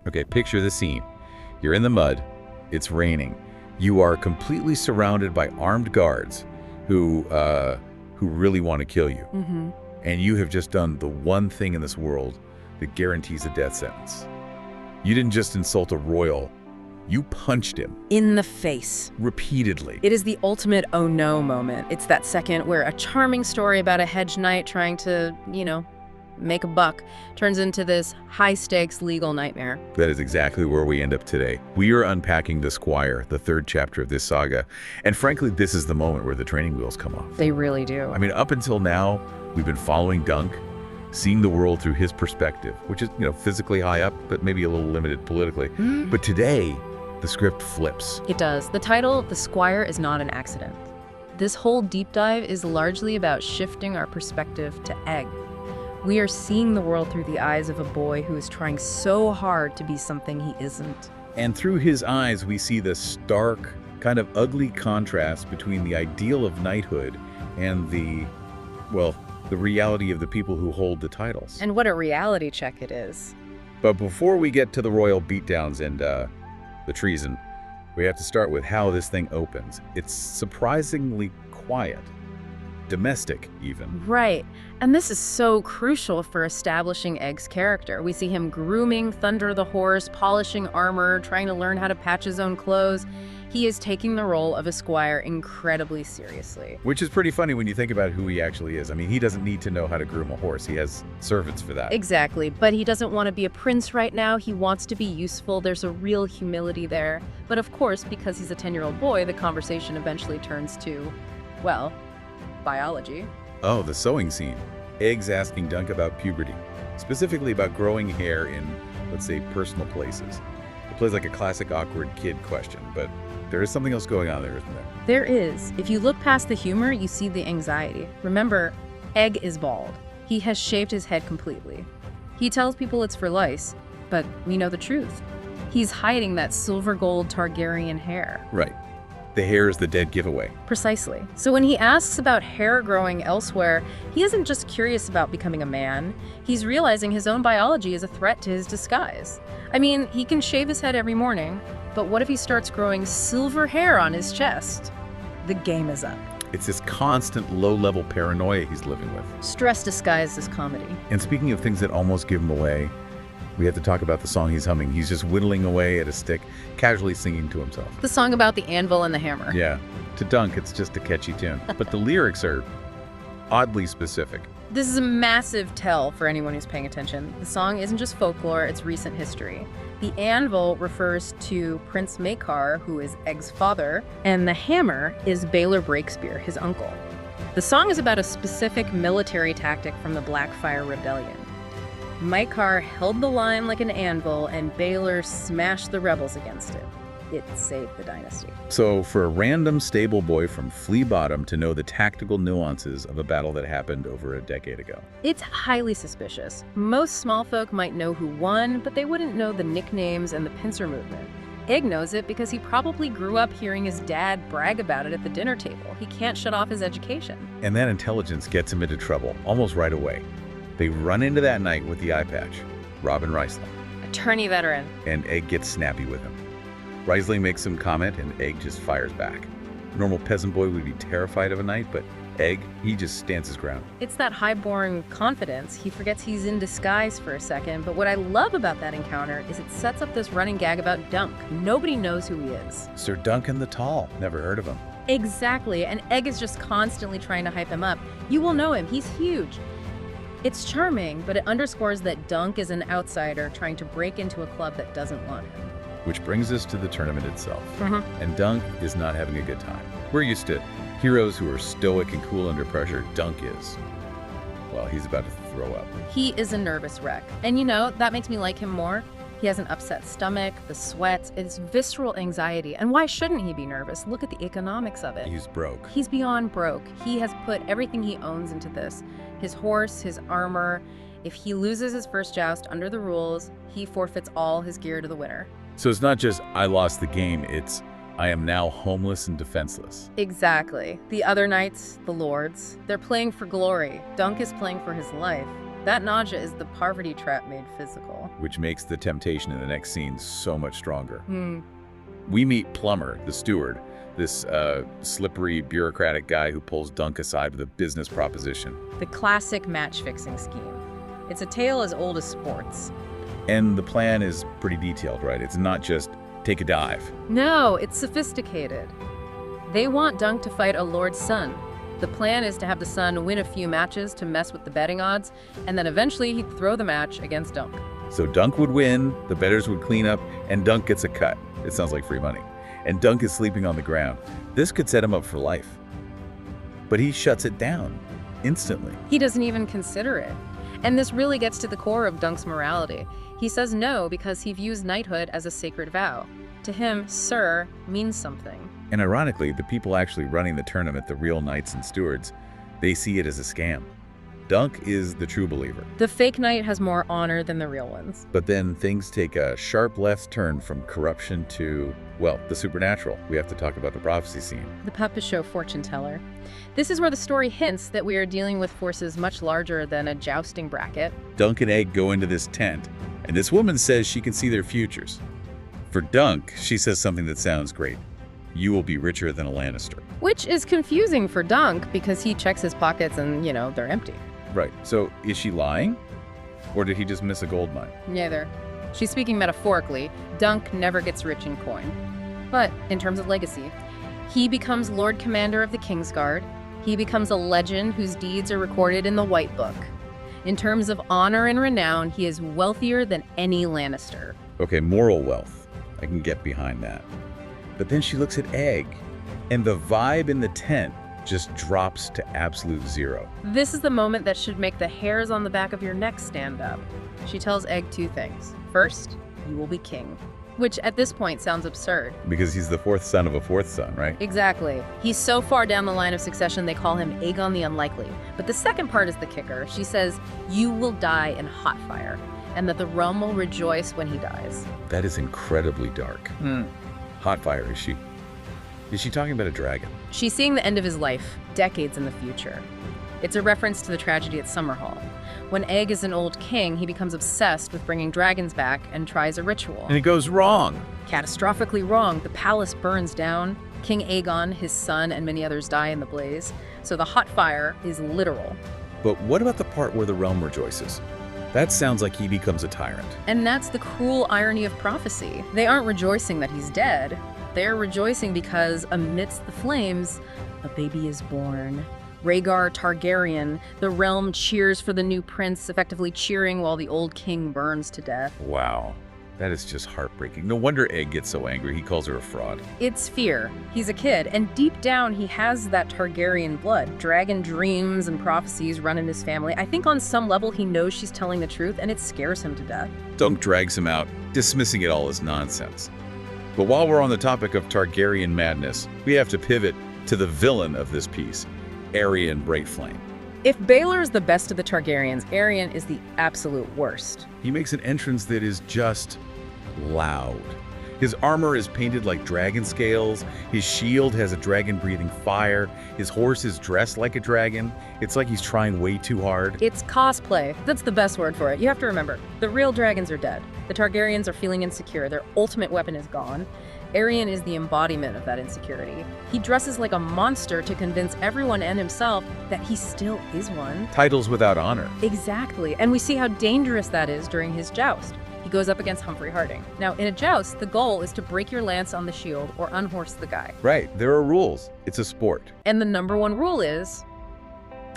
Okay, picture the scene. You're in the mud. It's raining. You are completely surrounded by armed guards who really want to kill you. Mm-hmm. And you have just done the one thing in this world that guarantees a death sentence. You didn't just insult a royal. You punched him. In the face. Repeatedly. It is the ultimate oh no moment. It's that second where a charming story about a hedge knight trying to, make a buck turns into this high-stakes legal nightmare. That is exactly where we end up today. We are unpacking the Squire, the third chapter of this saga. And frankly, this is the moment where the training wheels come off. They really do. I mean, up until now, we've been following Dunk, seeing the world through his perspective, which is, physically high up, but maybe a little limited politically. But today, the script flips. It does. The title, The Squire, is not an accident. This whole deep dive is largely about shifting our perspective to Egg. We are seeing the world through the eyes of a boy who is trying so hard to be something he isn't. And through his eyes, we see the stark, kind of ugly contrast between the ideal of knighthood and the reality of the people who hold the titles. And what a reality check it is. But before we get to the royal beatdowns and the treason, we have to start with how this thing opens. It's surprisingly quiet. Domestic, even. Right. And this is so crucial for establishing Egg's character. We see him grooming Thunder the horse, polishing armor, trying to learn how to patch his own clothes. He is taking the role of a squire incredibly seriously. Which is pretty funny when you think about who he actually is. I mean, he doesn't need to know how to groom a horse. He has servants for that. Exactly. But he doesn't want to be a prince right now. He wants to be useful. There's a real humility there. But of course, because he's a 10-year-old boy, the conversation eventually turns to, biology. Oh, the sewing scene. Egg's asking Dunk about puberty, specifically about growing hair in, let's say, personal places. It plays like a classic awkward kid question, but there is something else going on there, isn't there? There is. If you look past the humor, you see the anxiety. Remember, Egg is bald. He has shaved his head completely. He tells people it's for lice, but we know the truth. He's hiding that silver gold Targaryen hair. Right. The hair is the dead giveaway. Precisely. So when he asks about hair growing elsewhere, he isn't just curious about becoming a man. He's realizing his own biology is a threat to his disguise. I mean, he can shave his head every morning, but what if he starts growing silver hair on his chest? The game is up. It's this constant low-level paranoia he's living with. Stress disguised as comedy. And speaking of things that almost give him away, we have to talk about the song he's humming. He's just whittling away at a stick, casually singing to himself. The song about the anvil and the hammer. Yeah. To Dunk, it's just a catchy tune. But the lyrics are oddly specific. This is a massive tell for anyone who's paying attention. The song isn't just folklore, it's recent history. The anvil refers to Prince Aegon, who is Egg's father, and the hammer is Baelor Breakspear, his uncle. The song is about a specific military tactic from the Blackfire Rebellion. Aegon held the line like an anvil, and Baelor smashed the rebels against it. It saved the dynasty. So for a random stable boy from Flea Bottom to know the tactical nuances of a battle that happened over a decade ago. It's highly suspicious. Most small folk might know who won, but they wouldn't know the nicknames and the pincer movement. Egg knows it because he probably grew up hearing his dad brag about it at the dinner table. He can't shut off his education. And that intelligence gets him into trouble almost right away. They run into that knight with the eye patch, Robin Riesling. Attorney veteran. And Egg gets snappy with him. Riesling makes some comment and Egg just fires back. A normal peasant boy would be terrified of a knight, but Egg, he just stands his ground. It's that highborn confidence. He forgets he's in disguise for a second, but what I love about that encounter is it sets up this running gag about Dunk. Nobody knows who he is. Sir Duncan the Tall. Never heard of him. Exactly, and Egg is just constantly trying to hype him up. You will know him. He's huge. It's charming, but it underscores that Dunk is an outsider trying to break into a club that doesn't want him. Which brings us to the tournament itself. And Dunk is not having a good time. We're used to heroes who are stoic and cool under pressure. Dunk is, well, he's about to throw up. He is a nervous wreck. And that makes me like him more. He has an upset stomach, the sweats, it's visceral anxiety. And why shouldn't he be nervous? Look at the economics of it. He's broke. He's beyond broke. He has put everything he owns into this. His horse, his armor. If he loses his first joust under the rules, he forfeits all his gear to the winner. So it's not just, I lost the game, it's, I am now homeless and defenseless. Exactly. The other knights, the lords, they're playing for glory. Dunk is playing for his life. That nausea is the poverty trap made physical. Which makes the temptation in the next scene so much stronger. Hmm. We meet Plumber, the steward, this slippery, bureaucratic guy who pulls Dunk aside with a business proposition. The classic match-fixing scheme. It's a tale as old as sports. And the plan is pretty detailed, right? It's not just take a dive. No, it's sophisticated. They want Dunk to fight a lord's son. The plan is to have the son win a few matches to mess with the betting odds, and then eventually he'd throw the match against Dunk. So Dunk would win, the bettors would clean up, and Dunk gets a cut. It sounds like free money. And Dunk is sleeping on the ground. This could set him up for life. But he shuts it down instantly. He doesn't even consider it. And this really gets to the core of Dunk's morality. He says no because he views knighthood as a sacred vow. To him, sir means something. And ironically, the people actually running the tournament, the real knights and stewards, they see it as a scam. Dunk is the true believer. The fake knight has more honor than the real ones. But then things take a sharp left turn from corruption to, well, the supernatural. We have to talk about the prophecy scene. The puppet show fortune teller. This is where the story hints that we are dealing with forces much larger than a jousting bracket. Dunk and Egg go into this tent, and this woman says she can see their futures. For Dunk, she says something that sounds great. You will be richer than a Lannister. Which is confusing for Dunk because he checks his pockets and, they're empty. Right. So is she lying? Or did he just miss a gold mine? Neither. She's speaking metaphorically. Dunk never gets rich in coin. But in terms of legacy, he becomes Lord Commander of the Kingsguard. He becomes a legend whose deeds are recorded in the White Book. In terms of honor and renown, he is wealthier than any Lannister. Okay, moral wealth. I can get behind that. But then she looks at Egg, and the vibe in the tent just drops to absolute zero. This is the moment that should make the hairs on the back of your neck stand up. She tells Egg two things. First, you will be king. Which at this point sounds absurd. Because he's the fourth son of a fourth son, right? Exactly. He's so far down the line of succession they call him Aegon the Unlikely. But the second part is the kicker. She says, you will die in hot fire, and that the realm will rejoice when he dies. That is incredibly dark. Hot fire, is she? Is she talking about a dragon? She's seeing the end of his life, decades in the future. It's a reference to the tragedy at Summerhall. When Egg is an old king, he becomes obsessed with bringing dragons back and tries a ritual. And it goes wrong. Catastrophically wrong. The palace burns down. King Aegon, his son, and many others die in the blaze. So the hot fire is literal. But what about the part where the realm rejoices? That sounds like he becomes a tyrant. And that's the cruel irony of prophecy. They aren't rejoicing that he's dead. They're rejoicing because amidst the flames, a baby is born. Rhaegar Targaryen, the realm cheers for the new prince, effectively cheering while the old king burns to death. Wow. That is just heartbreaking. No wonder Egg gets so angry. He calls her a fraud. It's fear. He's a kid, and deep down he has that Targaryen blood. Dragon dreams and prophecies run in his family. I think on some level he knows she's telling the truth, and it scares him to death. Dunk drags him out, dismissing it all as nonsense. But while we're on the topic of Targaryen madness, we have to pivot to the villain of this piece, Aerion Brightflame. If Baelor is the best of the Targaryens, Aerion is the absolute worst. He makes an entrance that is just loud. His armor is painted like dragon scales, his shield has a dragon-breathing fire, his horse is dressed like a dragon. It's like he's trying way too hard. It's cosplay. That's the best word for it. You have to remember, the real dragons are dead. The Targaryens are feeling insecure. Their ultimate weapon is gone. Aerion is the embodiment of that insecurity. He dresses like a monster to convince everyone and himself that he still is one. Titles without honor. Exactly, and we see how dangerous that is during his joust. He goes up against Humphrey Harding. Now, in a joust, the goal is to break your lance on the shield or unhorse the guy. Right, there are rules. It's a sport. And the number one rule is,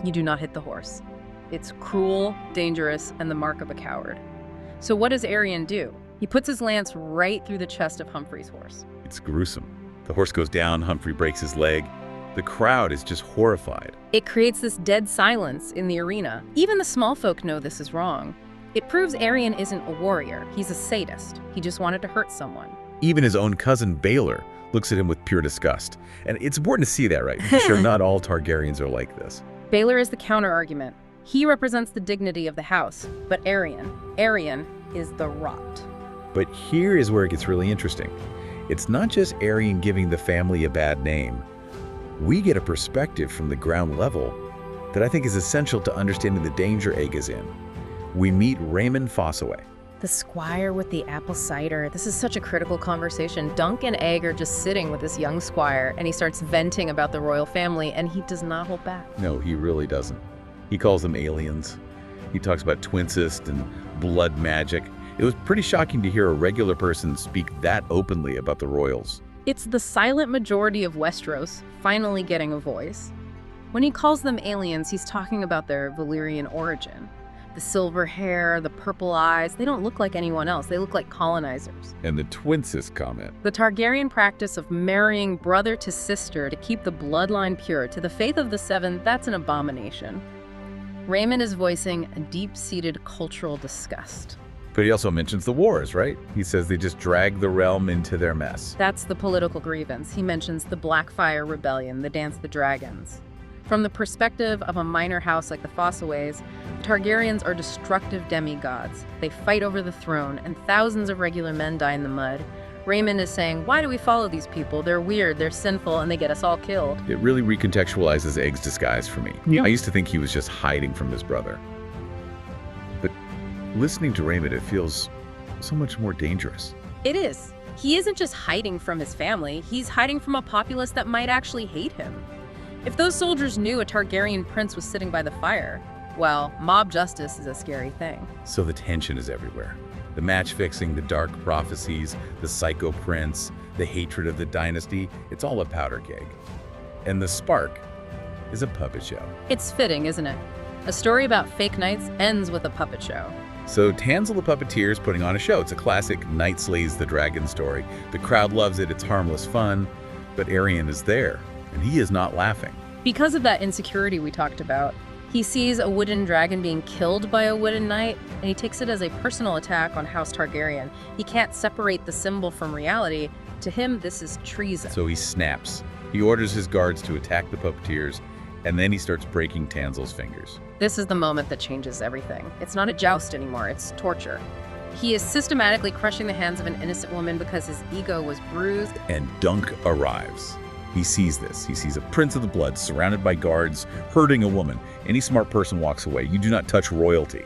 you do not hit the horse. It's cruel, dangerous, and the mark of a coward. So what does Aerion do? He puts his lance right through the chest of Humphrey's horse. It's gruesome. The horse goes down, Humphrey breaks his leg. The crowd is just horrified. It creates this dead silence in the arena. Even the small folk know this is wrong. It proves Aerion isn't a warrior. He's a sadist. He just wanted to hurt someone. Even his own cousin Baelor looks at him with pure disgust. And it's important to see that, right? Because sure, not all Targaryens are like this. Baelor is the counter-argument. He represents the dignity of the house. But Aerion is the rot. But here is where it gets really interesting. It's not just Aerion giving the family a bad name. We get a perspective from the ground level that I think is essential to understanding the danger Egg is in. we meet Raymond Fossaway. The squire with the apple cider. This is such a critical conversation. Dunk and Egg are just sitting with this young squire, and he starts venting about the royal family, and he does not hold back. No, he really doesn't. He calls them aliens. He talks about twincest and blood magic. It was pretty shocking to hear a regular person speak that openly about the royals. It's the silent majority of Westeros finally getting a voice. When he calls them aliens, he's talking about their Valyrian origin. The silver hair, the purple eyes, they don't look like anyone else. They look like colonizers. And the twincest comment. The Targaryen practice of marrying brother to sister to keep the bloodline pure to the faith of the Seven, that's an abomination. Raymond is voicing a deep-seated cultural disgust. But he also mentions the wars, right? He says they just drag the realm into their mess. That's the political grievance. He mentions the Blackfire Rebellion, the Dance of the Dragons. From the perspective of a minor house like the Fossaways, the Targaryens are destructive demigods. They fight over the throne, and thousands of regular men die in the mud. Raymond is saying, why do we follow these people? They're weird, they're sinful, and they get us all killed. It really recontextualizes Egg's disguise for me. Yeah. I used to think he was just hiding from his brother. But listening to Raymond, it feels so much more dangerous. It is. He isn't just hiding from his family, he's hiding from a populace that might actually hate him. If those soldiers knew a Targaryen prince was sitting by the fire, well, mob justice is a scary thing. So the tension is everywhere. The match-fixing, the dark prophecies, the psycho prince, the hatred of the dynasty, it's all a powder keg. And the spark is a puppet show. It's fitting, isn't it? A story about fake knights ends with a puppet show. So Tansel the Puppeteer is putting on a show. It's a classic Knight Slays the Dragon story. The crowd loves it, it's harmless fun, but Aerion is there, and he is not laughing. Because of that insecurity we talked about, he sees a wooden dragon being killed by a wooden knight, and he takes it as a personal attack on House Targaryen. He can't separate the symbol from reality. To him, this is treason. So he snaps. He orders his guards to attack the puppeteers, and then he starts breaking Tansel's fingers. This is the moment that changes everything. It's not a joust anymore, it's torture. He is systematically crushing the hands of an innocent woman because his ego was bruised. And Dunk arrives. He sees this. He sees a prince of the blood surrounded by guards, hurting a woman. Any smart person walks away. You do not touch royalty.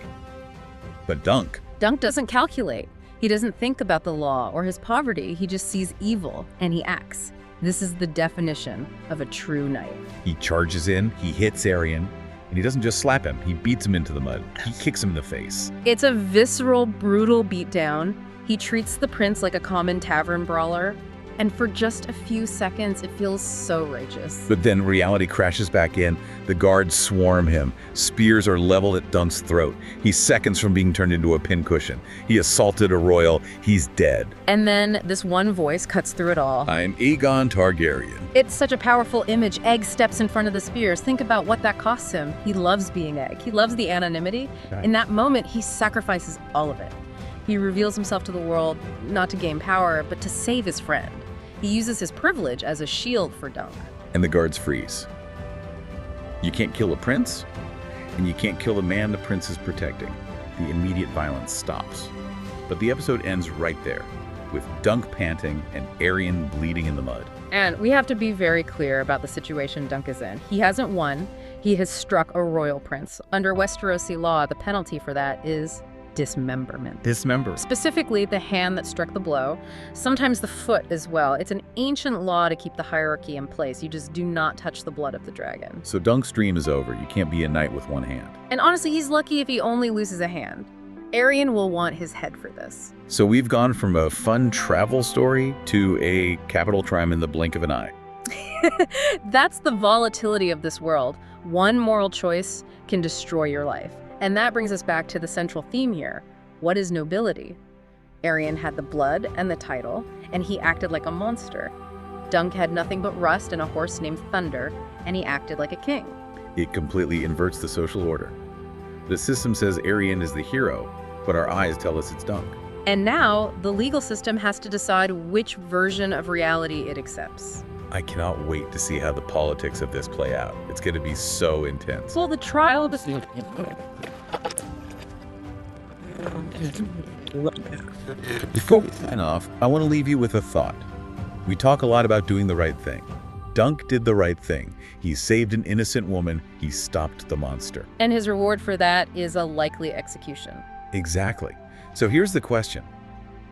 But Dunk Doesn't calculate. He doesn't think about the law or his poverty. He just sees evil, and he acts. This is the definition of a true knight. He charges in, he hits Aerion, and he doesn't just slap him, he beats him into the mud. He kicks him in the face. It's a visceral, brutal beatdown. He treats the prince like a common tavern brawler. And for just a few seconds, it feels so righteous. But then reality crashes back in. The guards swarm him. Spears are leveled at Dunk's throat. He's seconds from being turned into a pincushion. He assaulted a royal. He's dead. And then this one voice cuts through it all. I'm Aegon Targaryen. It's such a powerful image. Egg steps in front of the spears. Think about what that costs him. He loves being Egg. He loves the anonymity. Right. In that moment, he sacrifices all of it. He reveals himself to the world, not to gain power, but to save his friend. He uses his privilege as a shield for Dunk. And the guards freeze. You can't kill a prince, and you can't kill the man the prince is protecting. The immediate violence stops. But the episode ends right there, with Dunk panting and Aerion bleeding in the mud. And we have to be very clear about the situation Dunk is in. He hasn't won. He has struck a royal prince. Under Westerosi law, the penalty for that is dismemberment. Specifically, the hand that struck the blow, sometimes the foot as well. It's an ancient law to keep the hierarchy in place. You just do not touch the blood of the dragon. So Dunk's dream is over. You can't be a knight with one hand. And honestly, he's lucky if he only loses a hand. Aerion will want his head for this. So we've gone from a fun travel story to a capital crime in the blink of an eye. That's the volatility of this world. One moral choice can destroy your life. And that brings us back to the central theme here. What is nobility? Aerion had the blood and the title, and he acted like a monster. Dunk had nothing but rust and a horse named Thunder, and he acted like a king. It completely inverts the social order. The system says Aerion is the hero, but our eyes tell us it's Dunk. And now, the legal system has to decide which version of reality it accepts. I cannot wait to see how the politics of this play out. It's going to be so intense. Well, the trial of Before we sign off, I want to leave you with a thought. We talk a lot about doing the right thing, Dunk did the right thing. He saved an innocent woman. He stopped the monster. And his reward for that is a likely execution. Exactly. So here's the question.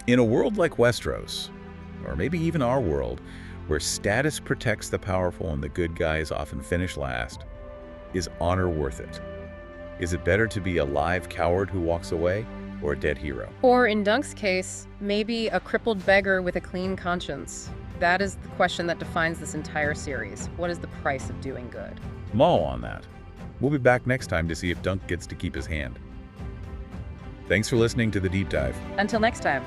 In a world like Westeros, or maybe even our world, where status protects the powerful and the good guys often finish last, is honor worth it? Is it better to be a live coward who walks away, or a dead hero? Or in Dunk's case, maybe a crippled beggar with a clean conscience. That is the question that defines this entire series. What is the price of doing good? Maul on that. We'll be back next time to see if Dunk gets to keep his hand. Thanks for listening to The Deep Dive. Until next time.